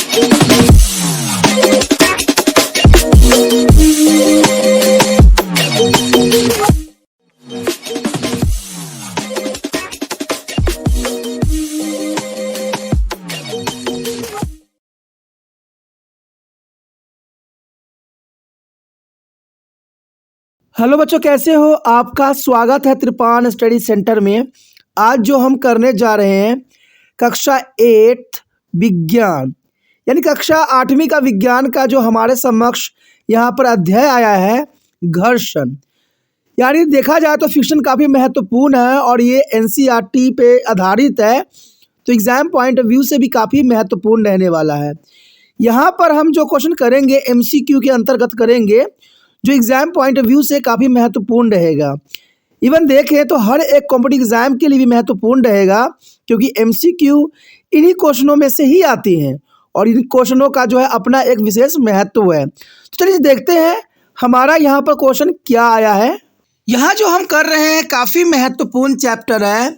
Hello बच्चों, कैसे हो? आपका स्वागत है त्रिपान स्टडी सेंटर में। आज जो हम करने जा रहे हैं कक्षा 8 विज्ञान यानी कक्षा 8वीं का विज्ञान का जो हमारे समक्ष यहाँ पर अध्याय आया है घर्षण। यानी देखा जाए तो फिक्शन काफ़ी महत्वपूर्ण है और ये एनसीईआरटी पे आधारित है, तो एग्ज़ाम पॉइंट ऑफ व्यू से भी काफ़ी महत्वपूर्ण रहने वाला है। यहाँ पर हम जो क्वेश्चन करेंगे एमसीक्यू के अंतर्गत करेंगे, जो एग्ज़ाम पॉइंट ऑफ व्यू से काफ़ी महत्वपूर्ण रहेगा। इवन देखें तो हर एक कॉम्पिटिटिव एग्ज़ाम के लिए भी महत्वपूर्ण रहेगा, क्योंकि एमसीक्यू इन्हीं क्वेश्चनों में से ही आती हैं और इन क्वेश्चनों का जो है अपना एक विशेष महत्व है। तो चलिए देखते हैं हमारा यहाँ पर क्वेश्चन क्या आया है। यहाँ जो हम कर रहे हैं काफ़ी महत्वपूर्ण चैप्टर है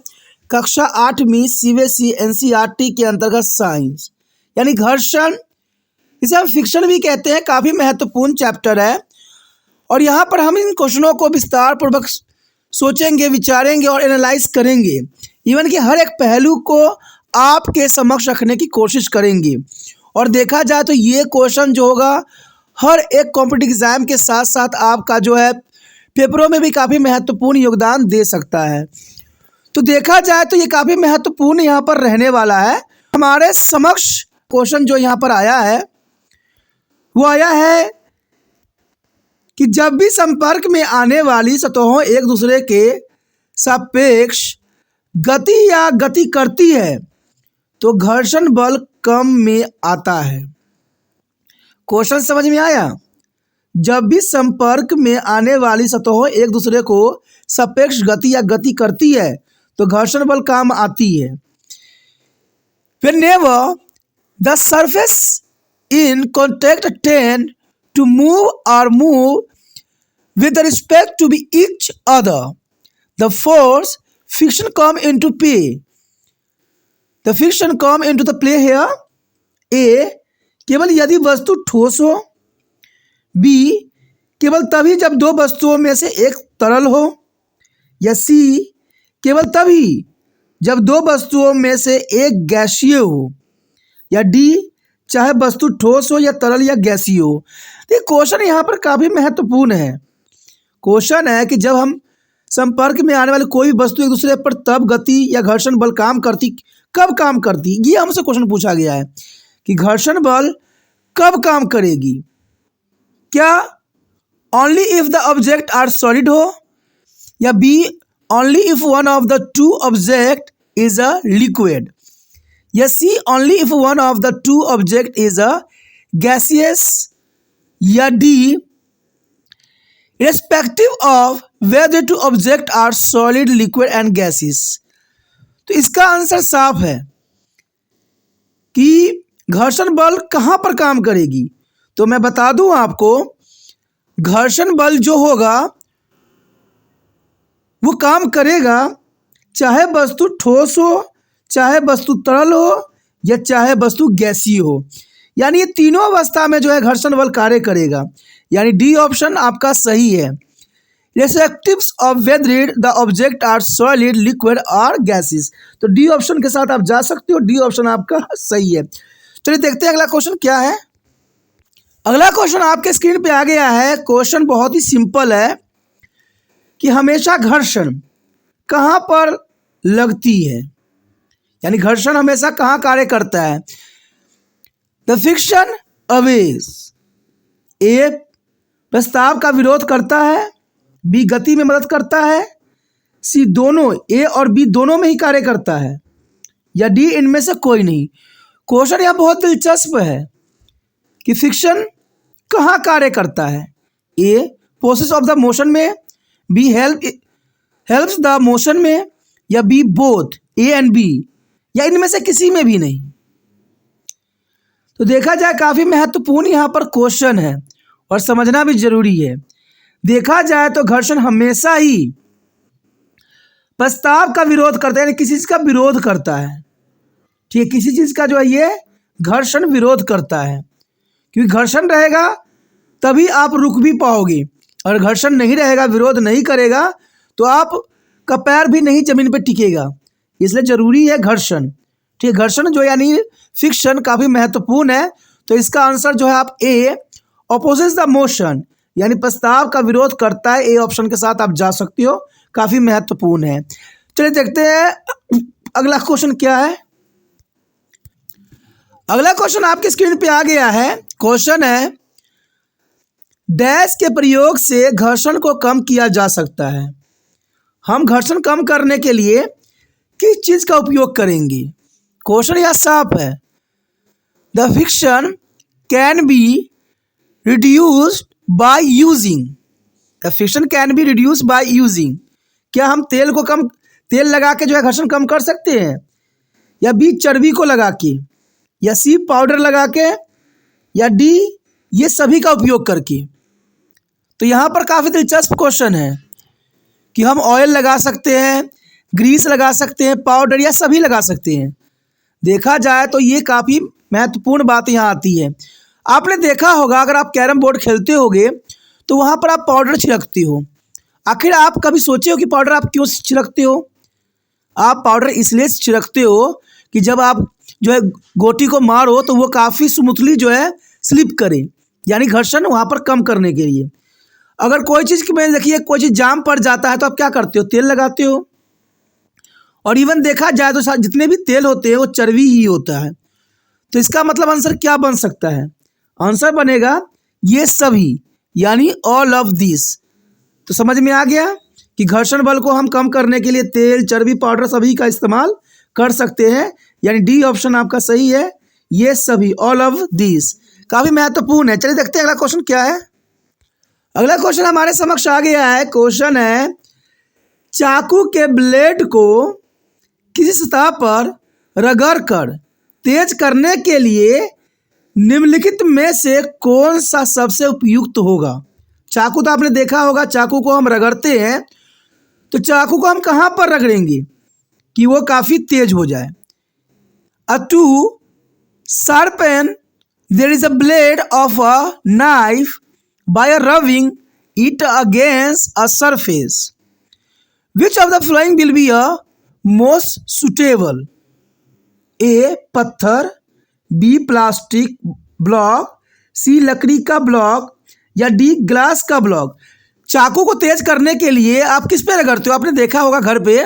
कक्षा 8वीं सीबीएसई एनसीईआरटी के अंतर्गत साइंस यानी घर्षण, इसे हम फिक्शन भी कहते हैं। काफ़ी महत्वपूर्ण चैप्टर है और यहाँ पर हम इन क्वेश्चनों को विस्तार पूर्वक सोचेंगे, विचारेंगे और एनालाइज करेंगे। इवन कि हर एक पहलू को आपके समक्ष रखने की कोशिश करेंगे। और देखा जाए तो ये क्वेश्चन जो होगा हर एक कॉम्पिटिटिव एग्ज़ाम के साथ साथ आपका जो है पेपरों में भी काफ़ी महत्वपूर्ण योगदान दे सकता है। तो देखा जाए तो ये काफ़ी महत्वपूर्ण यहाँ पर रहने वाला है। हमारे समक्ष क्वेश्चन जो यहाँ पर आया है वो आया है कि जब भी संपर्क में आने वाली सतहों एक दूसरे के सापेक्ष गति या गति करती है तो घर्षण बल कम में आता है। क्वेश्चन समझ में आया? जब भी संपर्क में आने वाली सतहों एक दूसरे को सापेक्ष गति या गति करती है तो घर्षण बल काम आती है। Whenever the surface in contact tend to move with respect to each other, the force friction come into play. The friction come into the play here. A, केवल यदि वस्तु ठोस हो। B, केवल तभी जब दो वस्तुओं में से एक तरल हो। या C, केवल तभी जब दो वस्तुओं में से एक गैसीय हो। या D, चाहे वस्तु ठोस हो या तरल या गैसीय हो। तो क्वेश्चन यहाँ पर काफ़ी महत्वपूर्ण है। क्वेश्चन है कि जब हम संपर्क में आने वाली कोई वस्तु एक दूसरे पर तब गति या घर्षण बल काम करती, कब काम करती, ये हमसे क्वेश्चन पूछा गया है कि घर्षण बल कब काम करेगी। क्या only if the object are solid हो, या B only if one of the two object is a liquid, या C only if one of the two object is a gaseous, या D irrespective of whether two objects are solid, liquid and gaseous। तो इसका answer साफ है कि घर्षण बल कहाँ पर काम करेगी। तो मैं बता दूं आपको, घर्षण बल जो होगा वो काम करेगा चाहे वस्तु ठोस हो, चाहे वस्तु तरल हो या चाहे वस्तु गैसीय हो। यानी ये तीनों अवस्था में जो है घर्षण बल कार्य करेगा। यानी डी ऑप्शन आपका सही है। Respectives of whether the object are solid, liquid और गैसेस। तो डी ऑप्शन के साथ आप जा सकते हो, डी ऑप्शन आपका सही है। चलिए देखते हैं अगला क्वेश्चन क्या है। अगला क्वेश्चन आपके स्क्रीन पे आ गया है। क्वेश्चन बहुत ही सिंपल है कि हमेशा घर्षण कहाँ पर लगती है, यानी घर्षण हमेशा कहाँ कार्य करता है। द फ्रिक्शन अवेज, ए प्रस्ताव का विरोध करता है, बी गति में मदद करता है, सी दोनों, ए और बी दोनों में ही कार्य करता है, या डी इनमें से कोई नहीं। क्वेश्चन यह बहुत दिलचस्प है कि फ्रिक्शन कहाँ कार्य करता है। A process of the motion में, बी हेल्प्स द मोशन में, या B both, A and B, या इनमें से किसी में भी नहीं। तो देखा जाए काफ़ी महत्वपूर्ण यहाँ पर क्वेश्चन है और समझना भी जरूरी है। देखा जाए तो घर्षण हमेशा ही प्रस्ताव का विरोध करता है, यानी किसी चीज़ का विरोध करता है। ठीक है, किसी चीज़ का जो है ये घर्षण विरोध करता है, क्योंकि घर्षण रहेगा तभी आप रुक भी पाओगे, और घर्षण नहीं रहेगा, विरोध नहीं करेगा तो आपका पैर भी नहीं जमीन पे टिकेगा। इसलिए जरूरी है घर्षण। ठीक है, घर्षण जो यानी फ्रिक्शन काफ़ी महत्वपूर्ण है। तो इसका आंसर जो है आप ए, ऑपोजिट द मोशन, यानी प्रस्ताव का विरोध करता है। ए ऑप्शन के साथ आप जा सकते हो, काफ़ी महत्वपूर्ण है। चलिए देखते हैं अगला क्वेश्चन क्या है। अगला क्वेश्चन आपकी स्क्रीन पे आ गया है। क्वेश्चन है, डैश के प्रयोग से घर्षण को कम किया जा सकता है। हम घर्षण कम करने के लिए किस चीज़ का उपयोग करेंगे? क्वेश्चन यह साफ है। The friction can be reduced by using. The friction can be reduced by using. क्या हम तेल लगा के जो है घर्षण कम कर सकते हैं, या बी चर्बी को लगा के, या सी पाउडर लगा के, या डी ये सभी का उपयोग करके? तो यहाँ पर काफ़ी दिलचस्प क्वेश्चन है कि हम ऑयल लगा सकते हैं, ग्रीस लगा सकते हैं, पाउडर, या सभी लगा सकते हैं। देखा जाए तो ये काफ़ी महत्वपूर्ण बात यहाँ आती है। आपने देखा होगा अगर आप कैरम बोर्ड खेलते होगे तो वहाँ पर आप पाउडर छिड़कते हो। आखिर आप कभी सोचे हो कि पाउडर आप क्यों छिड़कते हो? आप पाउडर इसलिए छिड़कते हो कि जब आप जो है गोटी को मारो तो वो काफ़ी स्मूथली जो है स्लिप करे, यानी घर्षण वहाँ पर कम करने के लिए। अगर कोई चीज़ की में देखिए कोई चीज़ जाम पड़ जाता है तो आप क्या करते हो? तेल लगाते हो। और इवन देखा जाए तो जितने भी तेल होते हैं वो चर्बी ही होता है। तो इसका मतलब आंसर क्या बन सकता है? आंसर बनेगा ये सभी, यानी ऑल ऑफ दिस। तो समझ में आ गया कि घर्षण बल को हम कम करने के लिए तेल, चर्बी, पाउडर सभी का इस्तेमाल कर सकते हैं, यानी डी ऑप्शन आपका सही है, ये सभी, ऑल ऑफ दिस। काफ़ी महत्वपूर्ण है। चलिए देखते हैं अगला क्वेश्चन क्या है। अगला क्वेश्चन हमारे समक्ष आ गया है। क्वेश्चन है, चाकू के ब्लेड को किसी सतह पर रगड़कर तेज करने के लिए निम्नलिखित में से कौन सा सबसे उपयुक्त होगा? चाकू तो आपने देखा होगा, चाकू को हम रगड़ते हैं, तो चाकू को हम कहाँ पर रगड़ेंगे कि वो काफ़ी तेज हो जाए? To sharpen there is a blade of a knife by rubbing it against a surface. Which of the following will be a most suitable? A पत्थर, B प्लास्टिक ब्लॉक, C लकड़ी का ब्लॉक, या D ग्लास का block? चाकू को तेज करने के लिए आप किस पे रगड़ते हो? आपने देखा होगा घर पे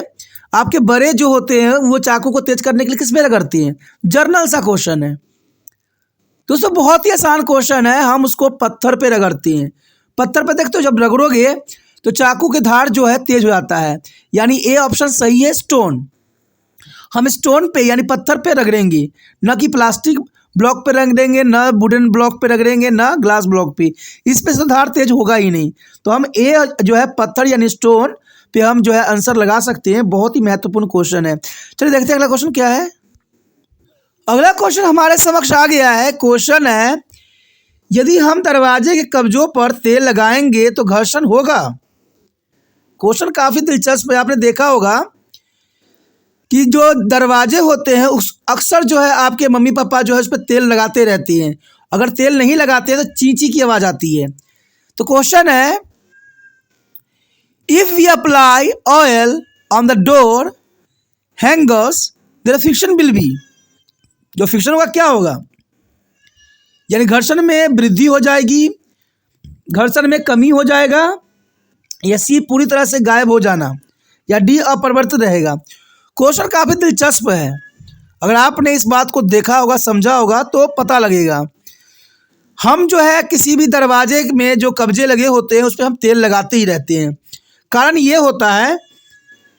आपके बड़े जो होते हैं वो चाकू को तेज करने के लिए किस पे रगड़ते हैं? जर्नल सा क्वेश्चन है दोस्तों, बहुत ही आसान क्वेश्चन है। हम उसको पत्थर पे रगड़ते हैं। पत्थर पे देखते हो जब रगड़ोगे तो चाकू के धार जो है तेज हो जाता है, यानी ए ऑप्शन सही है, स्टोन। हम स्टोन पे यानी पत्थर पे रगड़ेंगे, न कि प्लास्टिक ब्लॉक पे रगड़ेंगे, न वुडन ब्लॉक पे रगड़ेंगे, न ग्लास ब्लॉक पे। इस पे से धार तेज होगा ही नहीं। तो हम ए जो है पत्थर यानी स्टोन पे हम जो है आंसर लगा सकते हैं। बहुत ही महत्वपूर्ण क्वेश्चन है। चलिए देखते हैं अगला क्वेश्चन क्या है। अगला क्वेश्चन हमारे समक्ष आ गया है। क्वेश्चन है, यदि हम दरवाजे के कब्जों पर तेल लगाएंगे तो घर्षण होगा? क्वेश्चन काफ़ी दिलचस्प है। आपने देखा होगा कि जो दरवाजे होते हैं उस अक्सर जो है आपके मम्मी पापा जो है उस पर तेल लगाते रहते हैं। अगर तेल नहीं लगाते हैं तो चींची की आवाज़ आती है। तो क्वेश्चन है, if we apply oil on the door hangers there friction will be. जो फ्रिक्शन होगा क्या होगा? यानी घर्षण में वृद्धि हो जाएगी, घर्षण में कमी हो जाएगा, या सी पूरी तरह से गायब हो जाना, या डी अपरिवर्तित रहेगा? क्वेश्चन काफ़ी दिलचस्प है। अगर आपने इस बात को देखा होगा, समझा होगा तो पता लगेगा। हम जो है किसी भी दरवाजे में जो कब्जे लगे होते हैं उस पर हम तेल लगाते ही रहते हैं। कारण ये होता है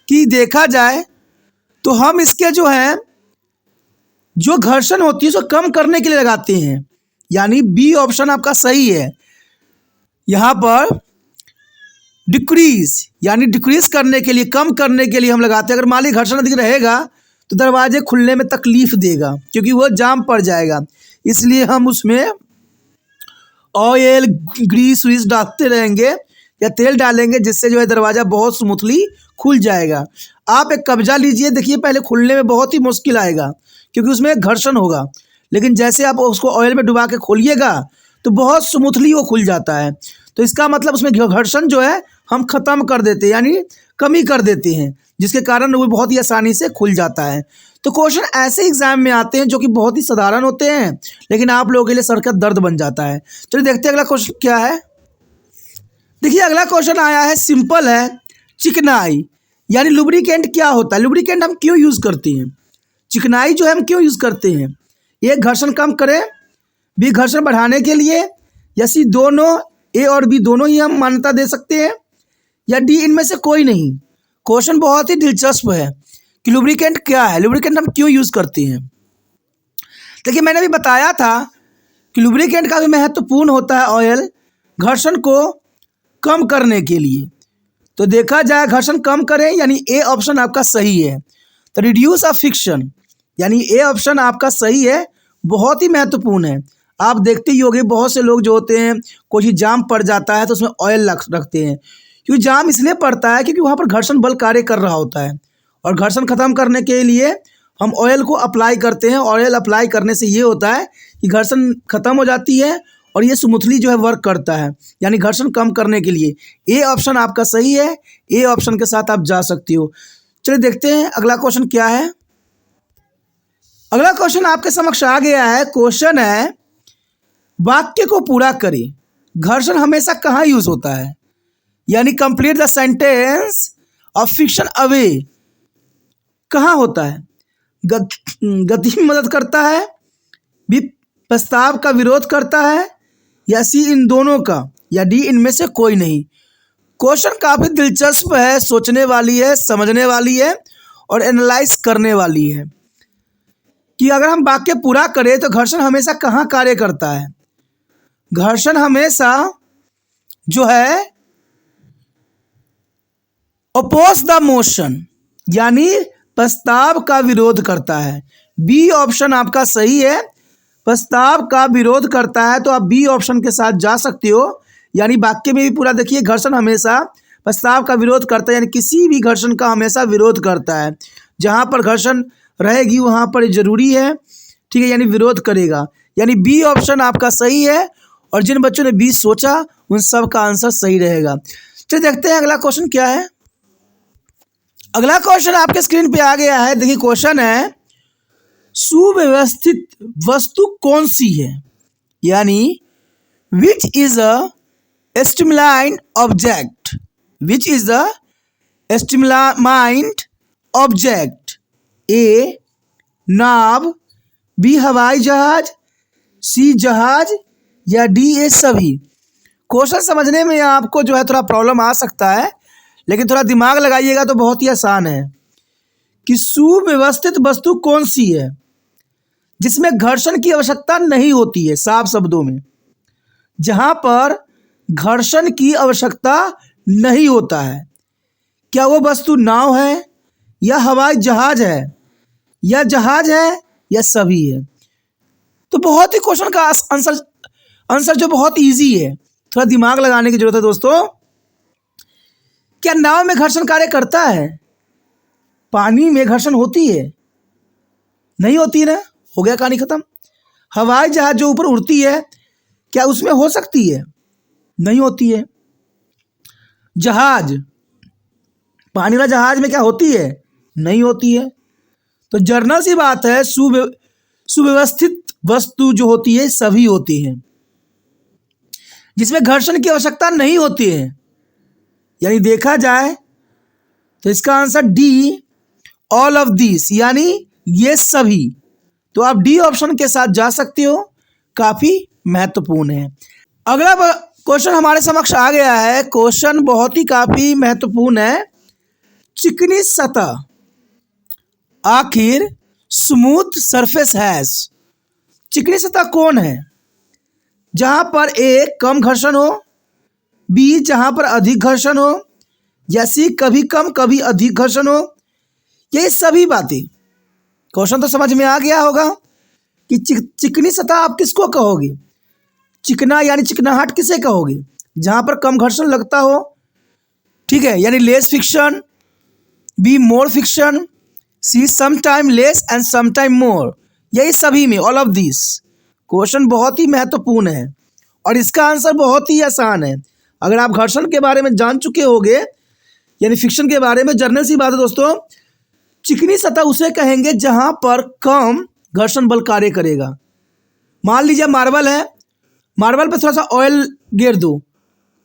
कि देखा जाए तो हम इसके जो है जो घर्षण होती है उसको कम करने के लिए लगाते हैं, यानी बी ऑप्शन आपका सही है। यहाँ पर डिक्रीज यानी डिक्रीज करने के लिए, कम करने के लिए हम लगाते हैं। अगर मान ली घर्षण अधिक रहेगा तो दरवाजे खुलने में तकलीफ देगा क्योंकि वो जाम पड़ जाएगा, इसलिए हम उसमें ऑयल ग्रीस व्रीस डालते रहेंगे या तेल डालेंगे जिससे जो है दरवाज़ा बहुत स्मूथली खुल जाएगा। आप एक कब्जा लीजिए, देखिए पहले खुलने में बहुत ही मुश्किल आएगा क्योंकि उसमें घर्षण होगा, लेकिन जैसे आप उसको ऑयल में डुबा के खोलिएगा तो बहुत स्मूथली वो खुल जाता है। तो इसका मतलब उसमें घर्षण जो है हम ख़त्म कर देते हैं, यानी कमी कर देते हैं, जिसके कारण वो बहुत ही आसानी से खुल जाता है। तो क्वेश्चन ऐसे एग्जाम में आते हैं जो कि बहुत ही साधारण होते हैं, लेकिन आप लोगों के लिए सर का दर्द बन जाता है। चलिए देखते हैं अगला क्वेश्चन क्या है। देखिए अगला क्वेश्चन आया है, सिंपल है, चिकनाई यानी लुब्रिकेंट क्या होता है, लुब्रिकेंट हम क्यों यूज़ करते हैं, चिकनाई जो है हम क्यों यूज़ करते हैं। ए घर्षण कम करें, बी घर्षण बढ़ाने के लिए, या सी दोनों, ए और बी दोनों ही हम मान्यता दे सकते हैं, या डी इनमें से कोई नहीं। क्वेश्चन बहुत ही दिलचस्प है कि लुब्रिकेंट क्या है, लुब्रिकेंट हम क्यों यूज़ करते हैं। देखिए मैंने भी बताया था कि लुब्रिकेंट का भी महत्वपूर्ण होता है ऑयल घर्षण को कम करने के लिए। तो देखा जाए घर्षण कम करें यानी ए ऑप्शन आपका सही है। तो रिड्यूस ऑफ फ्रिक्शन यानी ए ऑप्शन आपका सही है, बहुत ही महत्वपूर्ण है। आप देखते ही होंगे बहुत से लोग जो होते हैं, कोई जाम पड़ जाता है तो उसमें ऑयल रखते हैं, क्योंकि जाम इसलिए पड़ता है क्योंकि वहाँ पर घर्षण बल कार्य कर रहा होता है, और घर्षण ख़त्म करने के लिए हम ऑयल को अप्लाई करते हैं। ऑयल अप्लाई करने से ये होता है कि घर्षण ख़त्म हो जाती है और ये स्मूथली जो है वर्क करता है, यानी घर्षण कम करने के लिए ए ऑप्शन आपका सही है, ए ऑप्शन के साथ आप जा सकती हो। चलिए देखते हैं अगला क्वेश्चन क्या है। अगला क्वेश्चन आपके समक्ष आ गया है। क्वेश्चन है, वाक्य को पूरा करें, घर्षण हमेशा कहाँ यूज होता है, यानी complete the sentence of friction away कहाँ होता है। गति में मदद करता है, बी प्रस्ताव का विरोध करता है, या सी इन दोनों का, या डी इनमें से कोई नहीं। क्वेश्चन काफ़ी दिलचस्प है, सोचने वाली है, समझने वाली है और एनालाइज करने वाली है कि अगर हम वाक्य पूरा करें तो घर्षण हमेशा कहाँ कार्य करता है। घर्षण हमेशा जो है अपोज द मोशन यानी प्रस्ताव का विरोध करता है। बी ऑप्शन आपका सही है, प्रस्ताव का विरोध करता है, तो आप बी ऑप्शन के साथ जा सकते हो। यानी वाक्य में भी पूरा देखिए, घर्षण हमेशा प्रस्ताव का विरोध करता है, यानी किसी भी घर्षण का हमेशा विरोध करता है। जहाँ पर घर्षण रहेगी वहाँ पर जरूरी है, ठीक है, यानी विरोध करेगा, यानी बी ऑप्शन आपका सही है। और जिन बच्चों ने बी सोचा उन सब का आंसर सही रहेगा। चलिए देखते हैं अगला क्वेश्चन क्या है। अगला क्वेश्चन आपके स्क्रीन पे आ गया है। देखिए क्वेश्चन है, सुव्यवस्थित वस्तु कौन सी है, यानी which is a streamlined object, which is the streamlined object. A नाव, बी हवाई जहाज, सी जहाज, या डी ये सभी। क्वेश्चन समझने में आपको जो है थोड़ा प्रॉब्लम आ सकता है, लेकिन थोड़ा दिमाग लगाइएगा तो बहुत ही आसान है कि सुव्यवस्थित वस्तु कौन सी है जिसमें घर्षण की आवश्यकता नहीं होती है। साफ शब्दों में, जहां पर घर्षण की आवश्यकता नहीं होता है, क्या वो वस्तु नाव है, या हवाई जहाज है, या जहाज है, या सभी है। तो बहुत ही क्वेश्चन का आंसर जो बहुत इजी है, थोड़ा दिमाग लगाने की जरूरत है दोस्तों। क्या नाव में घर्षण कार्य करता है, पानी में घर्षण होती है, नहीं होती ना, हो गया कहानी खत्म। हवाई जहाज जो ऊपर उड़ती है, क्या उसमें हो सकती है, नहीं होती है। जहाज, पानी वाला जहाज में क्या होती है, नहीं होती है। तो जर्नल सी बात है, सुव्यवस्थित वस्तु जो होती है सभी होती है जिसमें घर्षण की आवश्यकता नहीं होती है, यानी देखा जाए तो इसका answer D all of this, यानी ये सभी। तो आप डी ऑप्शन के साथ जा सकते हो, काफी महत्वपूर्ण है। अगला क्वेश्चन हमारे समक्ष आ गया है। क्वेश्चन बहुत ही काफी महत्वपूर्ण है। चिकनी सतह आखिर स्मूथ सरफेस हैज, चिकनी सतह कौन है, जहां पर ए कम घर्षण हो, बी जहां पर अधिक घर्षण हो, या सी कभी कम कभी अधिक घर्षण हो। ये सभी बातें, क्वेश्चन तो समझ में आ गया होगा कि चिकनी सतह आप किसको कहोगे, चिकना यानी चिकनाहट किसे कहोगे, जहां पर कम घर्षण लगता हो, ठीक है, यानी less friction, B more friction, C some time less and some time more, यही सभी में, ऑल ऑफ दिस। क्वेश्चन बहुत ही महत्वपूर्ण है और इसका आंसर बहुत ही आसान है। अगर आप घर्षण के बारे में जान चुके होगे, यानी फ्रिक्शन के बारे में, जनरल सी बात है दोस्तों, चिकनी सतह उसे कहेंगे जहां पर कम घर्षण बल कार्य करेगा। मान लीजिए मार्बल है, मार्बल पे थोड़ा सा ऑयल गिर दो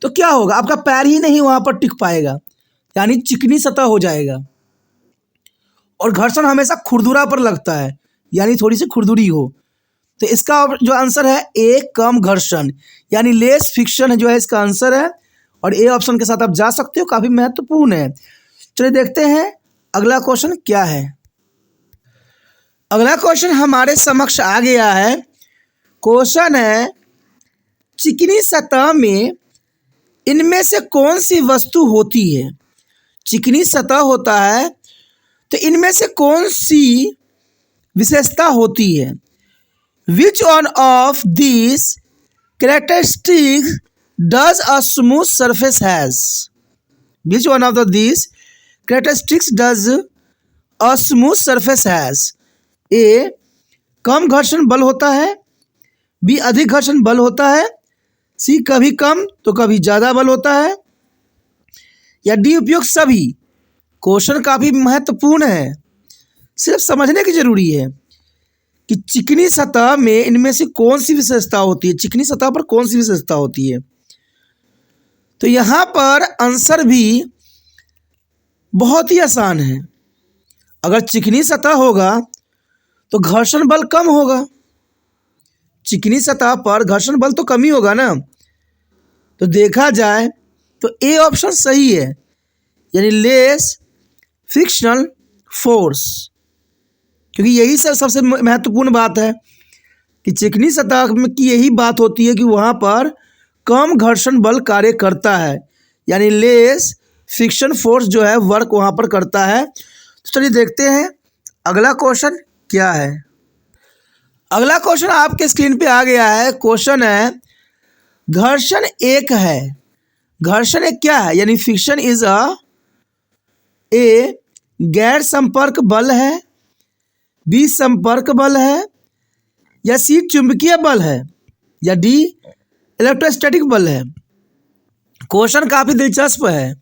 तो क्या होगा, आपका पैर ही नहीं वहां पर टिक पाएगा, यानी चिकनी सतह हो जाएगा। और घर्षण हमेशा खुरदुरा पर लगता है, यानी थोड़ी सी खुरदुरी हो। तो इसका जो आंसर है ए, कम घर्षण, यानी लेस फ्रिक्शन जो है इसका आंसर है। और ए ऑप्शन के साथ आप जा सकते हो, काफी महत्वपूर्ण है। चलिए देखते हैं अगला क्वेश्चन क्या है। अगला क्वेश्चन हमारे समक्ष आ गया है। क्वेश्चन है, चिकनी सतह में इनमें से कौन सी वस्तु होती है। चिकनी सतह होता है तो इनमें से कौन सी विशेषता होती है। Which one of this characteristics does a smooth surface has. Which one of this characteristics does a smooth surface has. A, कम घर्षण बल होता है। बी, अधिक घर्षण बल होता है। सी, कभी कम तो कभी ज़्यादा बल होता है। या डी, उपयुक्त सभी। क्वेश्चन काफ़ी महत्वपूर्ण है, सिर्फ समझने की जरूरी है कि चिकनी सतह में इनमें से कौन सी विशेषता होती है, चिकनी सतह पर कौन सी विशेषता होती है। तो यहाँ पर आंसर भी बहुत ही आसान है। अगर चिकनी सतह होगा तो घर्षण बल कम होगा। चिकनी सतह पर घर्षण बल तो कम ही होगा ना। तो देखा जाए तो ए ऑप्शन सही है, यानी लेस फ्रिक्शनल फोर्स, क्योंकि यही सबसे महत्वपूर्ण बात है कि चिकनी सतह की यही बात होती है कि वहाँ पर कम घर्षण बल कार्य करता है, यानी लेस फ्रिक्शन फोर्स जो है वर्क वहाँ पर करता है। तो चलिए देखते हैं अगला क्वेश्चन क्या है। अगला क्वेश्चन आपके स्क्रीन पे आ गया है। क्वेश्चन है, घर्षण एक है। घर्षण एक क्या है, यानी फ्रिक्शन इज ए, गैर संपर्क बल है। बी, संपर्क बल है। या सी, चुंबकीय बल है। या डी, इलेक्ट्रोस्टैटिक बल है। क्वेश्चन काफी दिलचस्प है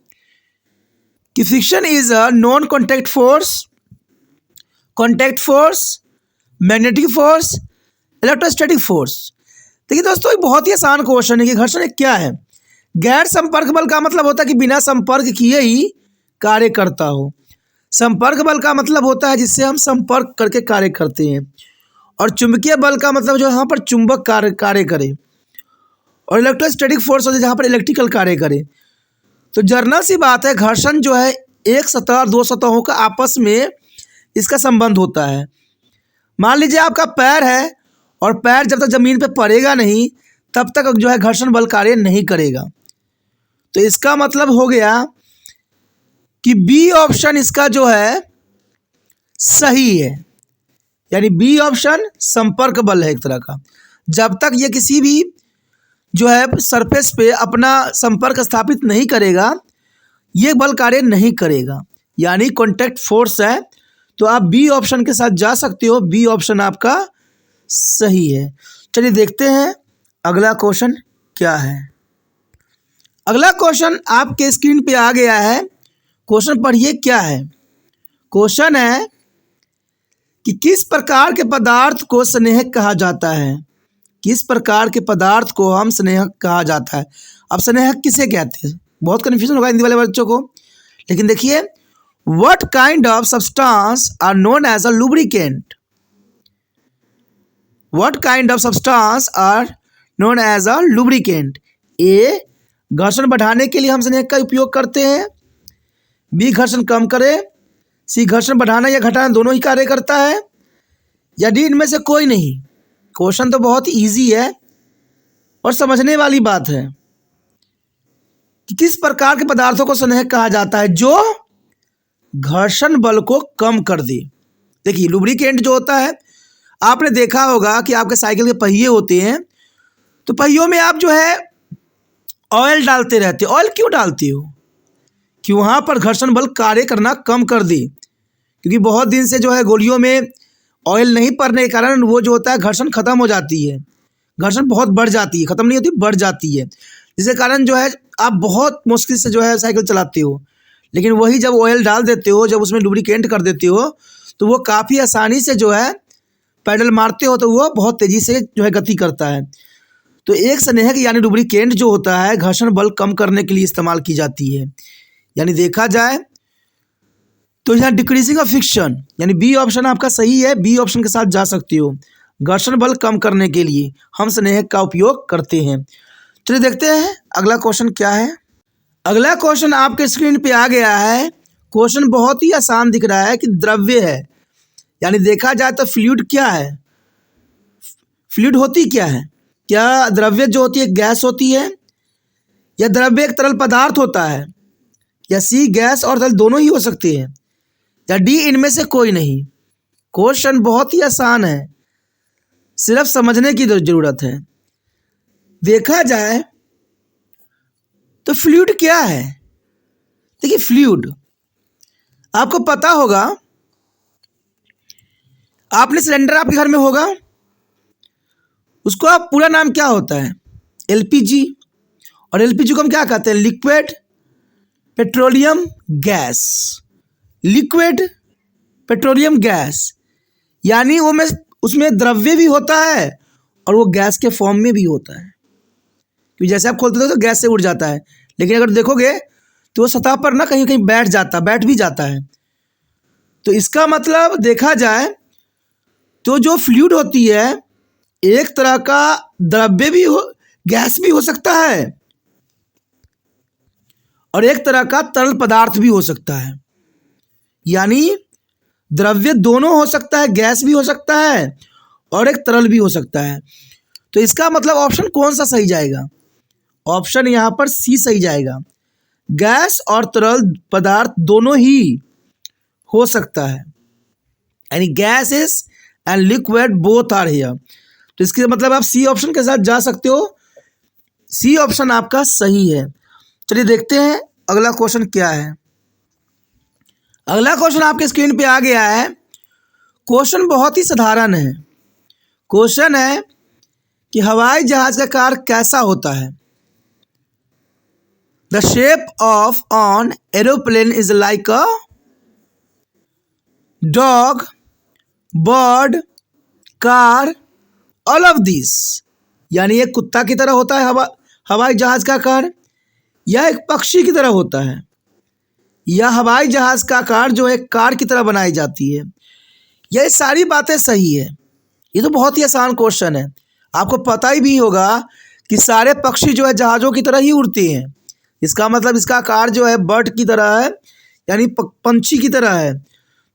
कि friction is a non contact force, contact force, magnetic force, electrostatic force. देखिए दोस्तों, एक बहुत ही आसान क्वेश्चन है कि घर्षण एक क्या है। गैर संपर्क बल का मतलब होता है कि बिना संपर्क किए ही कार्य करता हो। संपर्क बल का मतलब होता है जिससे हम संपर्क करके कार्य करते हैं। और चुंबकीय बल का मतलब जो यहाँ पर चुंबक कार्य करे। और इलेक्ट्रोस्टैटिक फोर्स होता है जहाँ पर इलेक्ट्रिकल कार्य करे। तो जर्नल सी बात है, घर्षण जो है एक सतह और दो सतहों का आपस में इसका संबंध होता है। मान लीजिए आपका पैर है और पैर जब तक जमीन पे पड़ेगा नहीं तब तक जो है घर्षण बल कार्य नहीं करेगा। तो इसका मतलब हो गया कि बी ऑप्शन इसका जो है सही है, यानी बी ऑप्शन संपर्क बल है एक तरह का। जब तक ये किसी भी जो है सरफेस पे अपना संपर्क स्थापित नहीं करेगा ये बल कार्य नहीं करेगा, यानी कॉन्टैक्ट फोर्स है। तो आप बी ऑप्शन के साथ जा सकते हो, बी ऑप्शन आपका सही है। चलिए देखते हैं अगला क्वेश्चन क्या है। अगला क्वेश्चन आपके स्क्रीन पे आ गया है। क्वेश्चन पढ़िए क्या है। क्वेश्चन है कि किस प्रकार के पदार्थ को स्नेहक कहा जाता है। किस प्रकार के पदार्थ को हम स्नेहक कहा जाता है। अब स्नेहक किसे कहते हैं, बहुत कन्फ्यूजन होगा हिंदी वाले बच्चों को, लेकिन देखिए, what kind of substance are known as a lubricant. What kind of substance are known as a lubricant. A, घर्षण बढ़ाने के लिए हम स्नेहक का उपयोग करते हैं। बी, घर्षण कम करे। सी, घर्षण बढ़ाना या घटाना दोनों ही कार्य करता है। या डी, इनमें से कोई नहीं। क्वेश्चन तो बहुत इजी है और समझने वाली बात है कि किस प्रकार के पदार्थों को स्नेहक कहा जाता है जो घर्षण बल को कम कर दे। देखिए, लुब्रिकेंट जो होता है, आपने देखा होगा कि आपके साइकिल के पहिए होते हैं तो पहियों में आप जो है ऑयल डालते रहते हो। ऑयल क्यों डालते हो, कि वहाँ पर घर्षण बल कार्य करना कम कर दे, क्योंकि बहुत दिन से जो है गोलियों में ऑयल नहीं पड़ने के कारण वो जो होता है घर्षण खत्म हो जाती है, घर्षण बहुत बढ़ जाती है, खत्म नहीं होती, बढ़ जाती है, जिसके कारण जो है आप बहुत मुश्किल से जो है साइकिल चलाते हो। लेकिन वही जब ऑयल डाल देते हो, जब उसमें लुब्रिकेंट कर देते हो, तो वो काफ़ी आसानी से जो है पैडल मारते हो तो वो बहुत तेज़ी से जो है गति करता है। तो एक स्नेहक यानी लुब्रिकेंट जो होता है घर्षण बल कम करने के लिए इस्तेमाल की जाती है। यानी देखा जाए तो यहाँ डिक्रीजिंग ऑफ फ्रिक्शन, यानी बी ऑप्शन आपका सही है, बी ऑप्शन के साथ जा सकते हो। घर्षण बल कम करने के लिए हम स्नेहक का उपयोग करते हैं। चलिए देखते हैं अगला क्वेश्चन क्या है। अगला क्वेश्चन आपके स्क्रीन पे आ गया है। क्वेश्चन बहुत ही आसान दिख रहा है कि द्रव्य है, यानी देखा जाए तो फ्लूइड क्या है, फ्लूइड होती क्या है, क्या द्रव्य जो होती है गैस होती है, या द्रव्य एक तरल पदार्थ होता है, या सी गैस और तरल दोनों ही हो सकते हैं, या डी इनमें से कोई नहीं। क्वेश्चन बहुत ही आसान है, सिर्फ समझने की जरूरत है। देखा जाए तो फ्लूइड क्या है। देखिए फ्लूइड आपको पता होगा, आपने सिलेंडर आपके घर में होगा, उसको आप पूरा नाम क्या होता है, एलपीजी। और एलपीजी को हम क्या कहते हैं, liquid petroleum gas, liquid petroleum gas. यानी वो में उसमें द्रव्य भी होता है और वो गैस के फॉर्म में भी होता है, क्योंकि जैसे आप खोलते हो तो गैस से उड़ जाता है, लेकिन अगर देखोगे तो वो सतह पर ना कहीं कहीं बैठ भी जाता है। तो इसका मतलब देखा जाए तो जो फ्लूइड होती है एक तरह का द्रव्य भी हो, गैस भी हो सकता है, और एक तरह का तरल पदार्थ भी हो सकता है। यानी द्रव्य दोनों हो सकता है, गैस भी हो सकता है और एक तरल भी हो सकता है। तो इसका मतलब ऑप्शन कौन सा सही जाएगा, ऑप्शन यहाँ पर सी सही जाएगा। गैस और तरल पदार्थ दोनों ही हो सकता है, यानी gas is and liquid both are here. तो इसके मतलब आप सी ऑप्शन के साथ जा सकते हो, सी ऑप्शन आपका सही है। चलिए देखते हैं अगला क्वेश्चन क्या है। अगला क्वेश्चन आपके स्क्रीन पे आ गया है। क्वेश्चन बहुत ही साधारण है। क्वेश्चन है कि हवाई जहाज का आकार कैसा होता है। The shape of on aeroplane is like a dog, bird, car, all of this. यानी एक कुत्ता की तरह होता है हवाई जहाज का आकार, या एक पक्षी की तरह होता है, या हवाई जहाज का आकार जो है कार की तरह बनाई जाती है। ये सारी बातें सही है। ये तो बहुत ही आसान क्वेश्चन है, आपको पता ही भी होगा कि सारे पक्षी जो है जहाज़ों की तरह ही उड़ते हैं। इसका मतलब इसका आकार जो है बर्ड की तरह है, यानी पंछी की तरह है।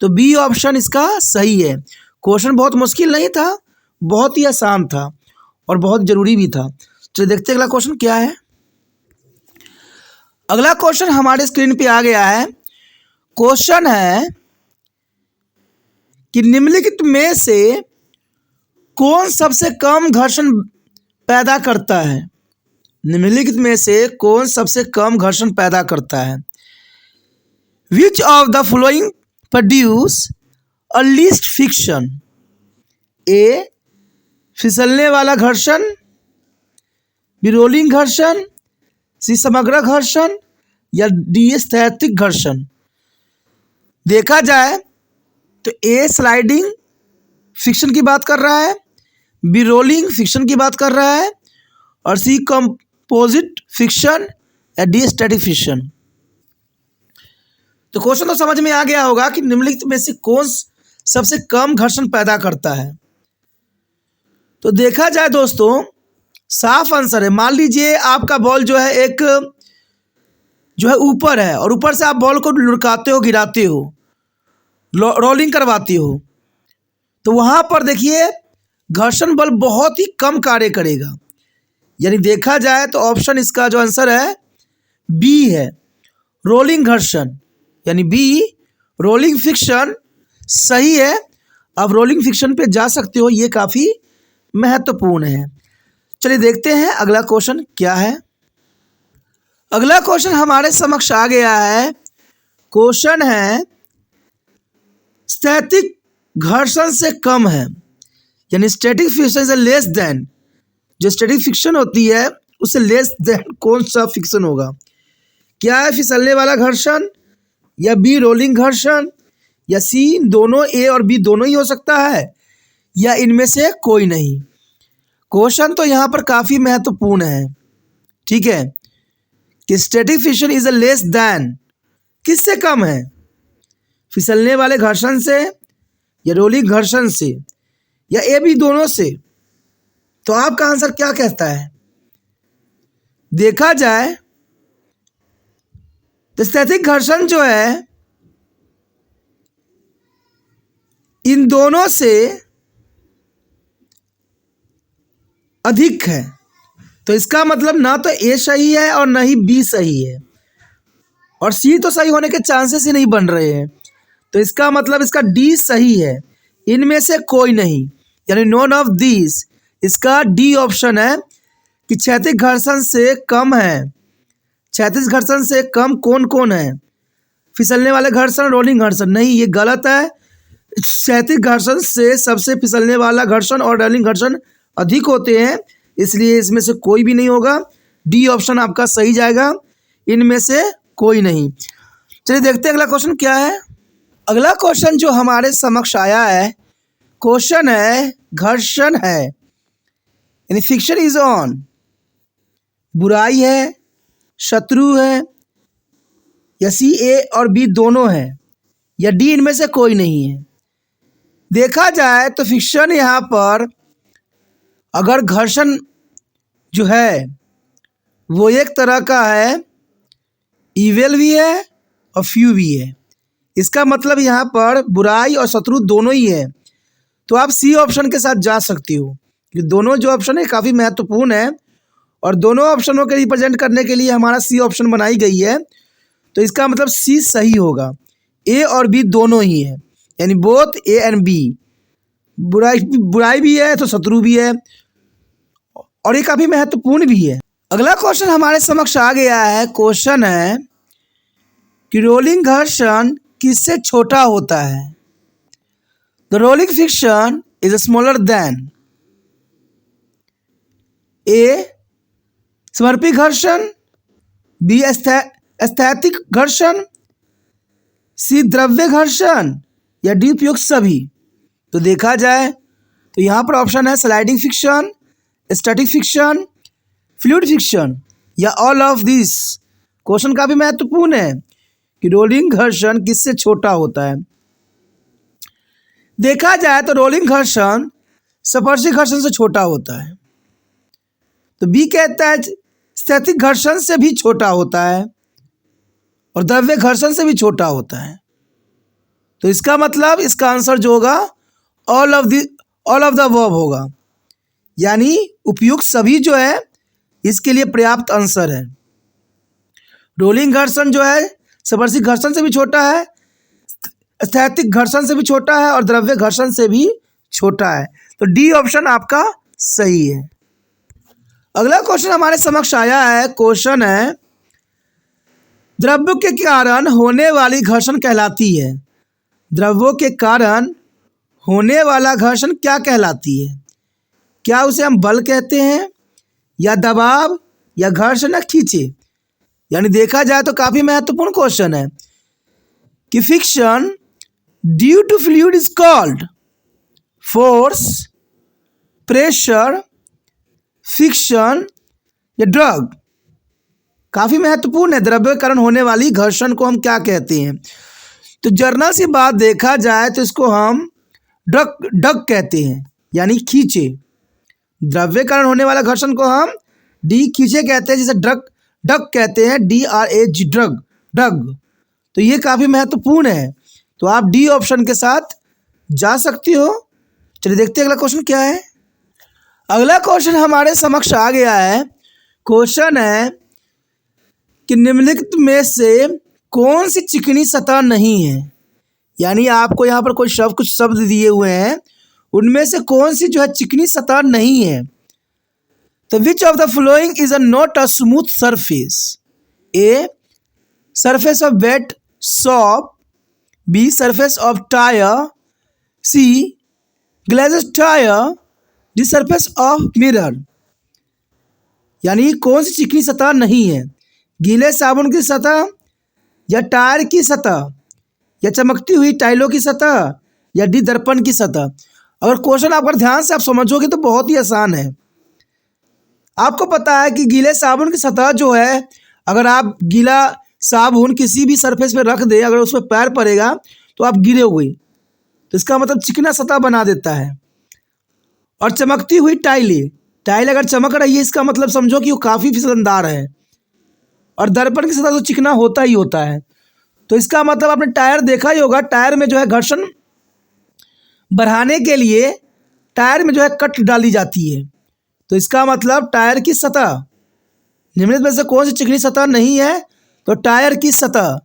तो बी ऑप्शन इसका सही है। क्वेश्चन बहुत मुश्किल नहीं था, बहुत ही आसान था और बहुत ज़रूरी भी था। चलिए देखते हैं अगला क्वेश्चन क्या है। अगला क्वेश्चन हमारे स्क्रीन पे आ गया है। क्वेश्चन है कि निम्नलिखित में से कौन सबसे कम घर्षण पैदा करता है। निम्नलिखित में से कौन सबसे कम घर्षण पैदा करता है। Which of the following produce a least friction. A फिसलने वाला घर्षण, बी रोलिंग घर्षण, सी समग्र घर्षण, या डी स्थैतिक घर्षण। देखा जाए तो ए स्लाइडिंग फ्रिक्शन की बात कर रहा है, बी रोलिंग फ्रिक्शन की बात कर रहा है, और सी कंपोजिट फ्रिक्शन, या डी स्टैटिक फ्रिक्शन। तो क्वेश्चन तो समझ में आ गया होगा कि निम्नलिखित में से कौन सबसे कम घर्षण पैदा करता है। तो देखा जाए दोस्तों साफ आंसर है। मान लीजिए आपका बॉल जो है एक जो है ऊपर है और ऊपर से आप बॉल को लुढ़काते हो, गिराते हो, रोलिंग करवाते हो, तो वहाँ पर देखिए घर्षण बल बहुत ही कम कार्य करेगा। यानी देखा जाए तो ऑप्शन इसका जो आंसर है बी है, रोलिंग घर्षण, यानी बी रोलिंग फ्रिक्शन सही है। अब रोलिंग फ्रिक्शन पे जा सकते हो, ये काफ़ी महत्वपूर्ण है। चलिए देखते हैं अगला क्वेश्चन क्या है। अगला क्वेश्चन हमारे समक्ष आ गया है। क्वेश्चन है स्थैतिक घर्षण से कम है, यानी static friction is less than, जो स्टैटिक फ्रिक्शन होती है उससे लेस देन कौन सा फ्रिक्शन होगा? क्या है? फिसलने वाला घर्षण, या बी रोलिंग घर्षण, या सी दोनों, ए और बी दोनों ही हो सकता है, या इनमें से कोई नहीं। क्वेश्चन तो यहाँ पर काफ़ी महत्वपूर्ण है, ठीक है, कि static friction is less than, किससे कम है? फिसलने वाले घर्षण से, या रोलिंग घर्षण से, या ए बी दोनों से। तो आपका आंसर क्या कहता है? देखा जाए तो स्थैतिक घर्षण जो है इन दोनों से अधिक है, तो इसका मतलब ना तो ए सही है और ना ही बी सही है, और सी तो सही होने के चांसेस ही नहीं बन रहे हैं, तो इसका मतलब इसका डी सही है, इनमें से कोई नहीं, यानी नॉन ऑफ दिस। इसका डी ऑप्शन है कि क्षैतिज घर्षण से कम है। क्षैतिज घर्षण से कम कौन कौन है? फिसलने वाले घर्षण, रोलिंग घर्षण। नहीं, ये गलत है। क्षैतिज घर्षण से सबसे फिसलने वाला घर्षण और रोलिंग घर्षण अधिक होते हैं, इसलिए इसमें से कोई भी नहीं होगा। डी ऑप्शन आपका सही जाएगा, इनमें से कोई नहीं। चलिए देखते हैं अगला क्वेश्चन क्या है। अगला क्वेश्चन जो हमारे समक्ष आया है, क्वेश्चन है घर्षण है, यानी फ्रिक्शन इज ऑन, बुराई है, शत्रु है, या सी ए और बी दोनों है, या डी इनमें से कोई नहीं है। देखा जाए तो फ्रिक्शन यहाँ पर अगर घर्षण जो है वो एक तरह का है, इवेल भी है और फ्यू भी है। इसका मतलब यहाँ पर बुराई और शत्रु दोनों ही है, तो आप सी ऑप्शन के साथ जा सकती हो। ये दोनों जो ऑप्शन है काफ़ी महत्वपूर्ण है, और दोनों ऑप्शनों के रिप्रेजेंट करने के लिए हमारा सी ऑप्शन बनाई गई है, तो इसका मतलब सी सही होगा। ए और बी दोनों ही है, यानी बोथ ए एंड बी। बुराई भी है तो शत्रु भी है, और ये काफ़ी महत्वपूर्ण भी है। अगला क्वेश्चन हमारे समक्ष आ गया है। क्वेश्चन है कि रोलिंग घर्षण किससे छोटा होता है? The rolling friction is smaller than A समर्पी घर्षण, बी स्थैतिक घर्षण, सी द्रव्य घर्षण, या डी उपयुक्त सभी। तो देखा जाए तो यहाँ पर ऑप्शन है sliding friction, static friction, fluid friction, या ऑल ऑफ दिस। क्वेश्चन काफी महत्वपूर्ण है कि रोलिंग घर्षण किससे छोटा होता है। देखा जाए तो रोलिंग घर्षण स्पर्शी घर्षण से छोटा होता है, तो बी कहता है स्थैतिक घर्षण से भी छोटा होता है और द्रव्य घर्षण से भी छोटा होता है। तो इसका मतलब इसका आंसर जो होगा ऑल ऑफ द अबव होगा, यानी उपयुक्त सभी जो है इसके लिए पर्याप्त आंसर है। रोलिंग घर्षण जो है स्पर्शी घर्षण से भी छोटा है, स्थैतिक घर्षण से भी छोटा है और द्रव्य घर्षण से भी छोटा है, तो डी ऑप्शन आपका सही है। अगला क्वेश्चन हमारे समक्ष आया है। क्वेश्चन है द्रव्य के कारण होने वाली घर्षण कहलाती है। द्रव्यों के कारण होने वाला घर्षण क्या कहलाती है? क्या उसे हम बल कहते हैं, या दबाव, या घर्षण, या खींचे? यानी देखा जाए तो काफी महत्वपूर्ण क्वेश्चन है कि friction due to fluid is called force, pressure, friction, या ड्रग। काफी महत्वपूर्ण है, द्रव्य के कारण होने वाली घर्षण को हम क्या कहते हैं? तो जर्नल सी बात देखा जाए तो इसको हम ड्रग कहते हैं, यानी खींचे। द्रव्य के कारण होने वाला घर्षण को हम डी खींचे कहते हैं, जिसे ड्रग कहते हैं, DRAG ड्रग। तो ये काफी महत्वपूर्ण है, तो आप डी ऑप्शन के साथ जा सकती हो। चलिए देखते हैं अगला क्वेश्चन क्या है। अगला क्वेश्चन हमारे समक्ष आ गया है। क्वेश्चन है कि निम्नलिखित में से कौन सी चिकनी सतह नहीं है? यानी आपको यहाँ पर कुछ शब्द दिए हुए हैं, उनमें से कौन सी जो है चिकनी सतह नहीं है? तो which of the following is not a smooth surface? A surface of wet soap, B surface of tyre, C glazed tyre D surface of mirror, यानी कौन सी चिकनी सतह नहीं है, गीले साबुन की सतह या टायर की सतह या चमकती हुई टाइलों की सतह या डी दर्पण की सतह। अगर क्वेश्चन आप अगर ध्यान से आप समझोगे तो बहुत ही आसान है। आपको पता है कि गीले साबुन की सतह जो है, अगर आप गीला साबुन किसी भी सरफेस पे रख दे, अगर उस पर पैर पड़ेगा तो आप गिरे हुए, तो इसका मतलब चिकना सतह बना देता है। और चमकती हुई टाइल अगर चमक रही है, इसका मतलब समझो कि वो काफ़ी फिसलनदार है। और दर्पण की सतह तो चिकना होता ही होता है, तो इसका मतलब आपने टायर देखा ही होगा, टायर में जो है घर्षण बढ़ाने के लिए टायर में जो है कट डाली जाती है। तो इसका मतलब टायर की सतह, निम्नलिखित में से कौन सी चिकनी सतह नहीं है, तो टायर की सतह,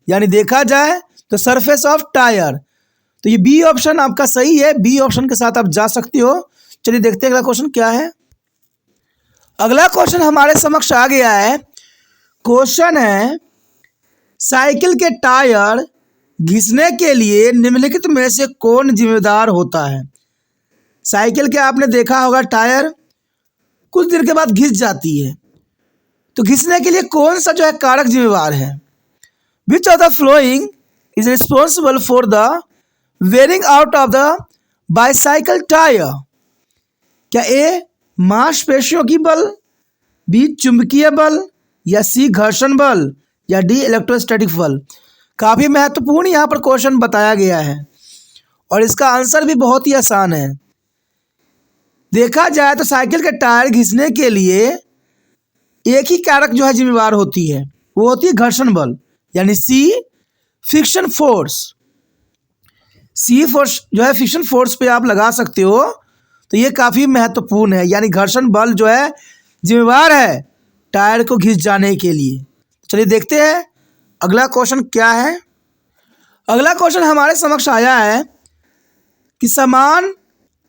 यानी देखा जाए तो सरफेस ऑफ टायर। तो ये बी ऑप्शन आपका सही है, बी ऑप्शन के साथ आप जा सकते हो। चलिए देखते हैं अगला क्वेश्चन क्या है। अगला क्वेश्चन हमारे समक्ष आ गया है। क्वेश्चन है, साइकिल के टायर घिसने के लिए निम्नलिखित में से कौन जिम्मेदार होता है। साइकिल के आपने देखा होगा टायर कुछ देर के बाद घिस जाती है, तो घिसने के लिए कौन सा जो है कारक जिम्मेवार है। Which of the following is responsible for the wearing out of the bicycle tyre. क्या ए मांसपेशियों की बल, बी चुंबकीय बल, या सी घर्षण बल, या डी इलेक्ट्रोस्टैटिक बल। काफ़ी महत्वपूर्ण यहाँ पर क्वेश्चन बताया गया है और इसका आंसर भी बहुत ही आसान है। देखा जाए तो साइकिल के टायर घिसने के लिए एक ही कारक जो है जिम्मेवार होती है, वो होती है घर्षण बल, यानी सी फ्रिक्शन फोर्स। सी फोर्स जो है फ्रिक्शन फोर्स पे आप लगा सकते हो, तो ये काफ़ी महत्वपूर्ण है, यानी घर्षण बल जो है जिम्मेवार है टायर को घिस जाने के लिए। चलिए देखते हैं अगला क्वेश्चन क्या है। अगला क्वेश्चन हमारे समक्ष आया है कि समान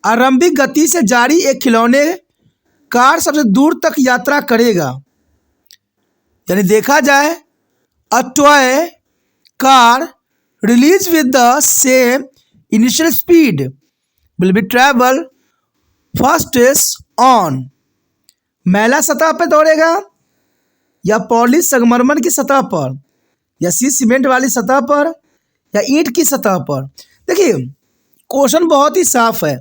आरंभिक गति से जारी एक खिलौने कार सबसे दूर तक यात्रा करेगा, यानी देखा जाए a toy car release with the same initial speed will be travel fastest on मैला सतह पर दौड़ेगा, या पॉलिश संगमरमर की सतह पर, या सी सीमेंट वाली सतह पर, या ईंट की सतह पर। देखिए क्वेश्चन बहुत ही साफ है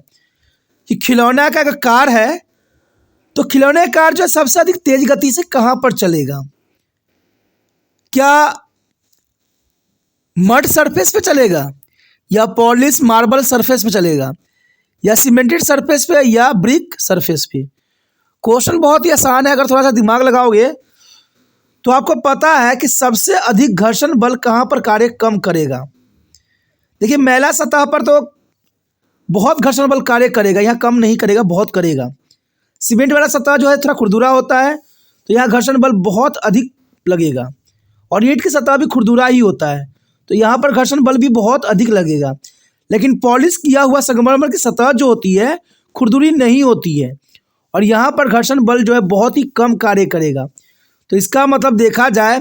कि खिलौना का अगर कार है तो खिलौने कार जो सबसे अधिक तेज गति से कहाँ पर चलेगा। क्या मड सरफेस पे चलेगा, या पॉलिश मार्बल सरफेस पे चलेगा, या सीमेंटेड सरफेस पे, या ब्रिक सरफेस पे। क्वेश्चन बहुत ही आसान है, अगर थोड़ा सा दिमाग लगाओगे तो आपको पता है कि सबसे अधिक घर्षण बल कहाँ पर कार्य कम करेगा। देखिए मैला सतह पर तो बहुत घर्षण बल कार्य करेगा, यहाँ कम नहीं करेगा, बहुत करेगा। सीमेंट वाला सतह जो है थोड़ा खुरदुरा होता है, तो यहाँ घर्षण बल बहुत अधिक लगेगा। और ईंट की सतह भी खुरदुरा ही होता है, तो यहाँ पर घर्षण बल भी बहुत अधिक लगेगा। लेकिन पॉलिश किया हुआ संगमरमर की सतह जो होती है खुरदुरी नहीं होती है, और यहाँ पर घर्षण बल जो है बहुत ही कम कार्य करेगा। तो इसका मतलब देखा जाए,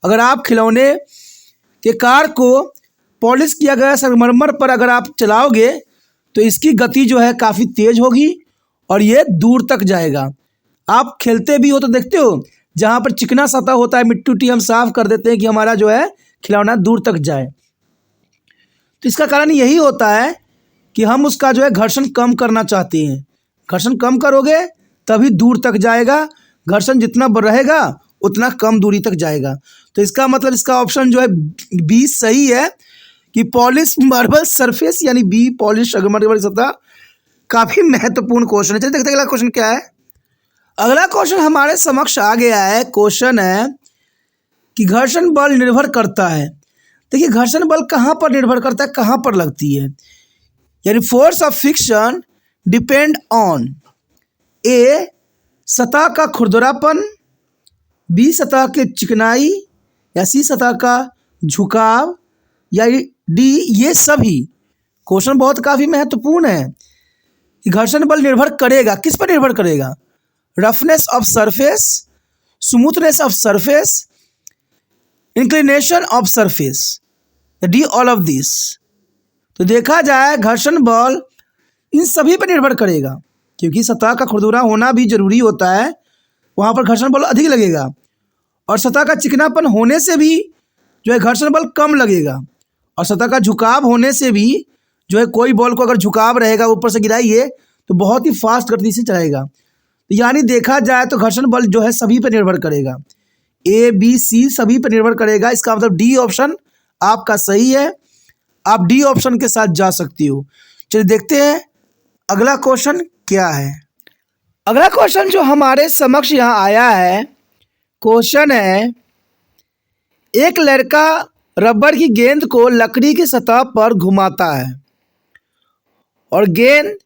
अगर आप खिलौने के कार को पॉलिश किया गया संगमरमर पर अगर आप चलाओगे तो इसकी गति जो है काफ़ी तेज होगी और ये दूर तक जाएगा। आप खेलते भी हो तो देखते हो, जहाँ पर चिकना सतह होता है, मिट्टी उट्टी हम साफ कर देते हैं कि हमारा जो है खिलौना दूर तक जाए। तो इसका कारण यही होता है कि हम उसका जो है घर्षण कम करना चाहते हैं। घर्षण कम करोगे तभी दूर तक जाएगा, घर्षण जितना रहेगा उतना कम दूरी तक जाएगा। तो इसका मतलब इसका ऑप्शन जो है बी सही है कि पॉलिश मार्बल सरफेस, यानी बी पॉलिश संगमरमर वाली सतह। काफ़ी महत्वपूर्ण क्वेश्चन है। चलिए देखते हैं अगला क्वेश्चन क्या है। अगला क्वेश्चन हमारे समक्ष आ गया है। क्वेश्चन है कि घर्षण बल निर्भर करता है। देखिए घर्षण बल कहाँ पर निर्भर करता है, कहाँ पर लगती है, यानी force of friction depend on A सतह का खुरदरापन, बी सतह के चिकनाई, या सी सतह का झुकाव, या डी ये सभी। क्वेश्चन बहुत काफ़ी महत्वपूर्ण है कि घर्षण बल निर्भर करेगा, किस पर निर्भर करेगा, roughness of surface, smoothness of surface, inclination of surface, D all of this. तो देखा जाए घर्षण बल इन सभी पर निर्भर करेगा, क्योंकि सतह का खुरदुरा होना भी जरूरी होता है, वहाँ पर घर्षण बल अधिक लगेगा, और सतह का चिकनापन होने से भी जो है घर्षण बल कम लगेगा, और सतह का झुकाव होने से भी जो है कोई बॉल को अगर झुकाव रहेगा ऊपर से गिराइए तो बहुत ही फास्ट गति से चलेगा। तो यानी देखा जाए तो घर्षण बल जो है सभी पर निर्भर करेगा, ए बी सी सभी पर निर्भर करेगा। इसका मतलब डी ऑप्शन आपका सही है, आप डी ऑप्शन के साथ जा सकती हो। चलिए देखते हैं अगला क्वेश्चन क्या है। अगला क्वेश्चन जो हमारे समक्ष यहाँ आया है, क्वेश्चन है एक लड़का रबर की गेंद को लकड़ी की सतह पर घुमाता है और गेंद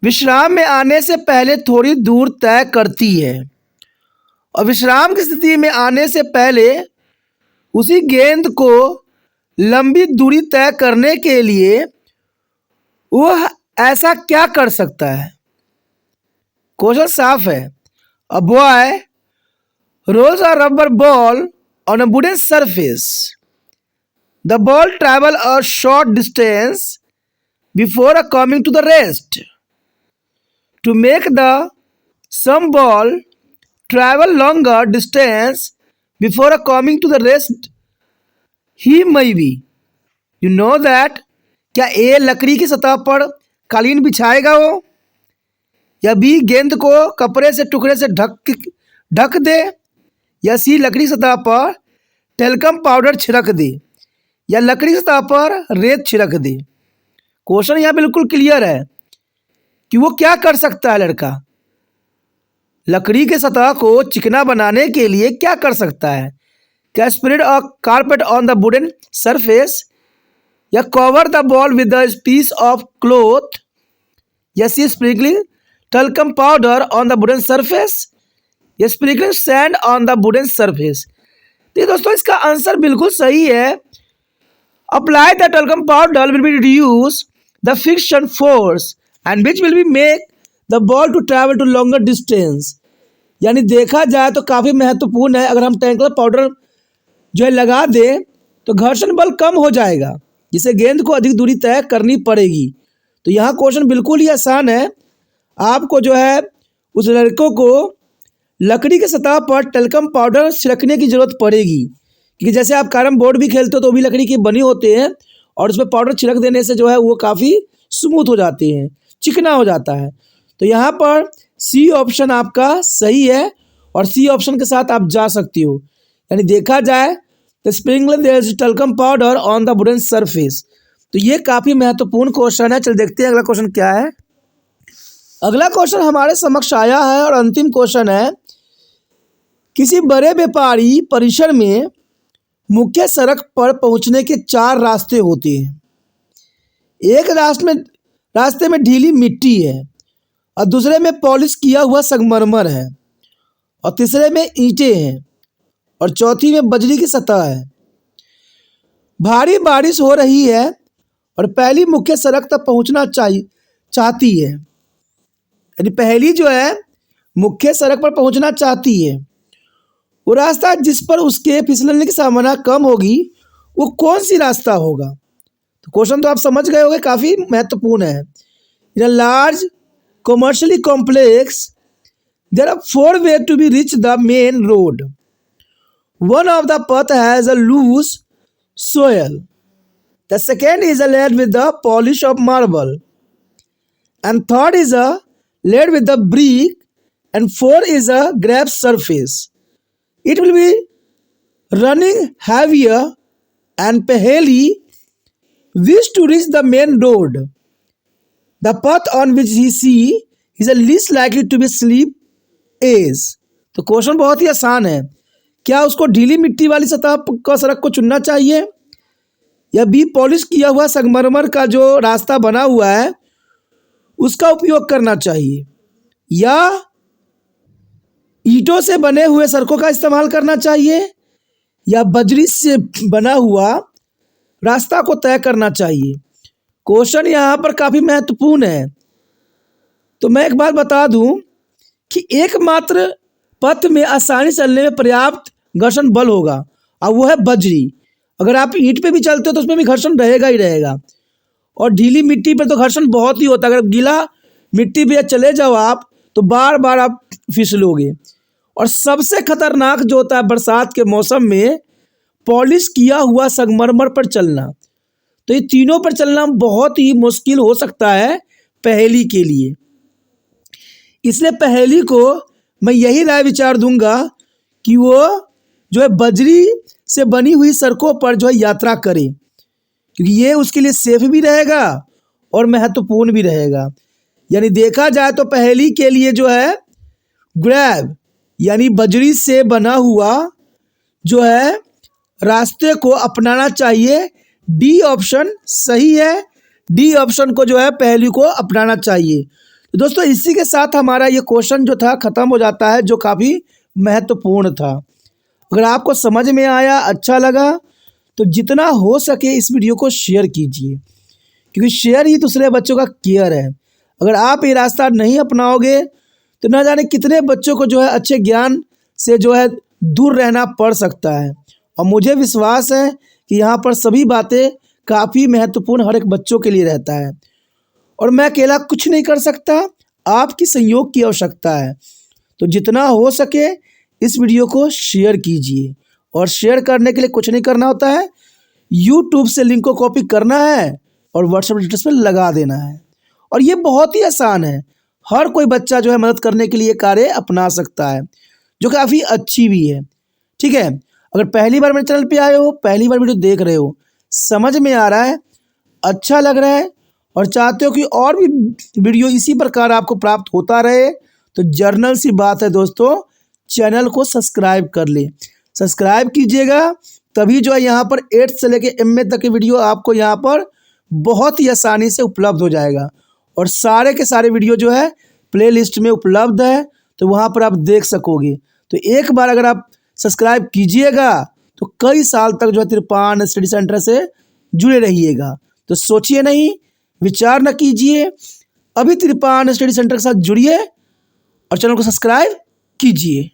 विश्राम में आने से पहले थोड़ी दूर तय करती है, और विश्राम की स्थिति में आने से पहले उसी गेंद को लंबी दूरी तय करने के लिए वह ऐसा क्या कर सकता है। क्वेश्चन साफ है। A boy rolls a rubber ball on a wooden surface. The ball travels a short distance before coming to the rest. To make the some ball travel longer distance before coming to the rest, he may be. You know that क्या ए लकड़ी की सतह पर कालीन बिछाएगा वो, या B गेंद को कपड़े से टुकड़े से ढक दे, या सी लकड़ी सतह पर टेल्कम पाउडर छिड़क दे, या लकड़ी सतह पर रेत छिड़क दे। क्वेश्चन यहाँ बिल्कुल क्लियर है कि वो क्या कर सकता है। लड़का लकड़ी के सतह को चिकना बनाने के लिए क्या कर सकता है। क्या spread a carpet on the wooden surface, या cover the ball with the piece of cloth, या C sprinkling talcum powder on the wooden surface, या sprinkling sand on the wooden surface. तो दोस्तों इसका आंसर बिल्कुल सही है। Apply the talcum powder will be reduce the friction force and which will be make the ball to travel to longer distance. यानी देखा जाए तो काफ़ी महत्वपूर्ण है। अगर हम टेल्कम पाउडर जो है लगा दें तो घर्षण बल कम हो जाएगा, जिससे गेंद को अधिक दूरी तय करनी पड़ेगी। तो यहाँ क्वेश्चन बिल्कुल ही आसान है। आपको जो है उस लड़कों को लकड़ी के सतह पर टेल्कम पाउडर छिड़कने की ज़रूरत पड़ेगी, क्योंकि जैसे आप कैरम बोर्ड भी खेलते हो तो भी लकड़ी के बने होते हैं, और उसमें पाउडर छिड़क देने से जो है वो काफ़ी स्मूथ हो जाते हैं, चिकना हो जाता है। तो यहाँ पर सी ऑप्शन आपका सही है, और सी ऑप्शन के साथ आप जा सकती हो। यानी देखा जाए तो sprinkling there is talcum powder on the wooden surface. तो ये काफ़ी महत्वपूर्ण क्वेश्चन है। चल देखते हैं अगला क्वेश्चन क्या है। अगला क्वेश्चन हमारे समक्ष आया है और अंतिम क्वेश्चन है, किसी बड़े व्यापारी परिसर में मुख्य सड़क पर पहुंचने के 4 रास्ते होते हैं। एक रास्ते में ढीली मिट्टी है, और दूसरे में पॉलिश किया हुआ संगमरमर है, और तीसरे में ईंटें हैं, और चौथी में बजरी की सतह है। भारी बारिश हो रही है और पहली मुख्य सड़क तक पहुंचना चाहती है। यानी पहली जो है मुख्य सड़क पर पहुंचना चाहती है। वो रास्ता जिस पर उसके फिसलने की संभावना कम होगी वो कौन सी रास्ता होगा। तो क्वेश्चन तो आप समझ गए होंगे, काफ़ी महत्वपूर्ण है। In a large commercially complex there are 4 way to be reach the main road. One of the path has a loose soil. The second is a laid with the polish of marble, and third is a laid with the brick, and fourth is a grass surface. It will be running heavier and pahely wish to reach the main road. The path on which he see is the least likely to be slip is. तो question बहुत ही आसान है। क्या उसको ढीली मिट्टी वाली सतह का सड़क को चुनना चाहिए, या बी पॉलिश किया हुआ संगमरमर का जो रास्ता बना हुआ है उसका उपयोग करना चाहिए, या ईंटों से बने हुए सड़कों का इस्तेमाल करना चाहिए, या बजरी से बना हुआ रास्ता को तय करना चाहिए। क्वेश्चन यहाँ पर काफ़ी महत्वपूर्ण है। तो मैं एक बात बता दूं कि एकमात्र पथ में आसानी चलने में पर्याप्त घर्षण बल होगा, और वो है बजरी। अगर आप ईंट पे भी चलते हो तो उसमें भी घर्षण रहेगा ही रहेगा। और ढीली मिट्टी पर तो घर्षण बहुत ही होता है। अगर गीला मिट्टी पे चले जाओ आप तो बार बार आप फिसलोगे। और सबसे खतरनाक जो होता है बरसात के मौसम में, पॉलिश किया हुआ संगमरमर पर चलना। तो ये तीनों पर चलना बहुत ही मुश्किल हो सकता है पहेली के लिए। इसलिए पहेली को मैं यही राय विचार दूंगा कि वो जो है बजरी से बनी हुई सड़कों पर जो है यात्रा करे, क्योंकि ये उसके लिए सेफ भी रहेगा और महत्वपूर्ण भी रहेगा। यानी देखा जाए तो पहेली के लिए जो है ग्रैब यानी बजरी से बना हुआ जो है रास्ते को अपनाना चाहिए। डी ऑप्शन सही है। डी ऑप्शन को जो है पहेली को अपनाना चाहिए। तो दोस्तों इसी के साथ हमारा ये क्वेश्चन जो था ख़त्म हो जाता है, जो काफ़ी महत्वपूर्ण था। अगर आपको समझ में आया, अच्छा लगा, तो जितना हो सके इस वीडियो को शेयर कीजिए, क्योंकि शेयर ही दूसरे बच्चों का केयर है। अगर आप ये रास्ता नहीं अपनाओगे तो न जाने कितने बच्चों को जो है अच्छे ज्ञान से जो है दूर रहना पड़ सकता है। और मुझे विश्वास है कि यहाँ पर सभी बातें काफ़ी महत्वपूर्ण हर एक बच्चों के लिए रहता है। और मैं अकेला कुछ नहीं कर सकता, आपकी सहयोग की आवश्यकता है। तो जितना हो सके इस वीडियो को शेयर कीजिए। और शेयर करने के लिए कुछ नहीं करना होता है, यूट्यूब से लिंक को कॉपी करना है और व्हाट्सएप स्टेटस पर लगा देना है। और ये बहुत ही आसान है, हर कोई बच्चा जो है मदद करने के लिए कार्य अपना सकता है, जो काफ़ी अच्छी भी है। ठीक है, अगर पहली बार मेरे चैनल पे आए हो, पहली बार वीडियो देख रहे हो, समझ में आ रहा है, अच्छा लग रहा है और चाहते हो कि और भी वीडियो इसी प्रकार आपको प्राप्त होता रहे, तो जर्नल सी बात है दोस्तों, चैनल को सब्सक्राइब कर ले। सब्सक्राइब कीजिएगा, तभी जो है यहाँ पर 8 से लेके MA तक की वीडियो आपको यहाँ पर बहुत ही आसानी से उपलब्ध हो जाएगा। और सारे के सारे वीडियो जो है प्लेलिस्ट में उपलब्ध है, तो वहाँ पर आप देख सकोगे। तो एक बार अगर आप सब्सक्राइब कीजिएगा तो कई साल तक जो है तिरपान स्टडी सेंटर से जुड़े रहिएगा। तो सोचिए नहीं, विचार न कीजिए, अभी तिरपान स्टडी सेंटर के साथ जुड़िए और चैनल को सब्सक्राइब कीजिए।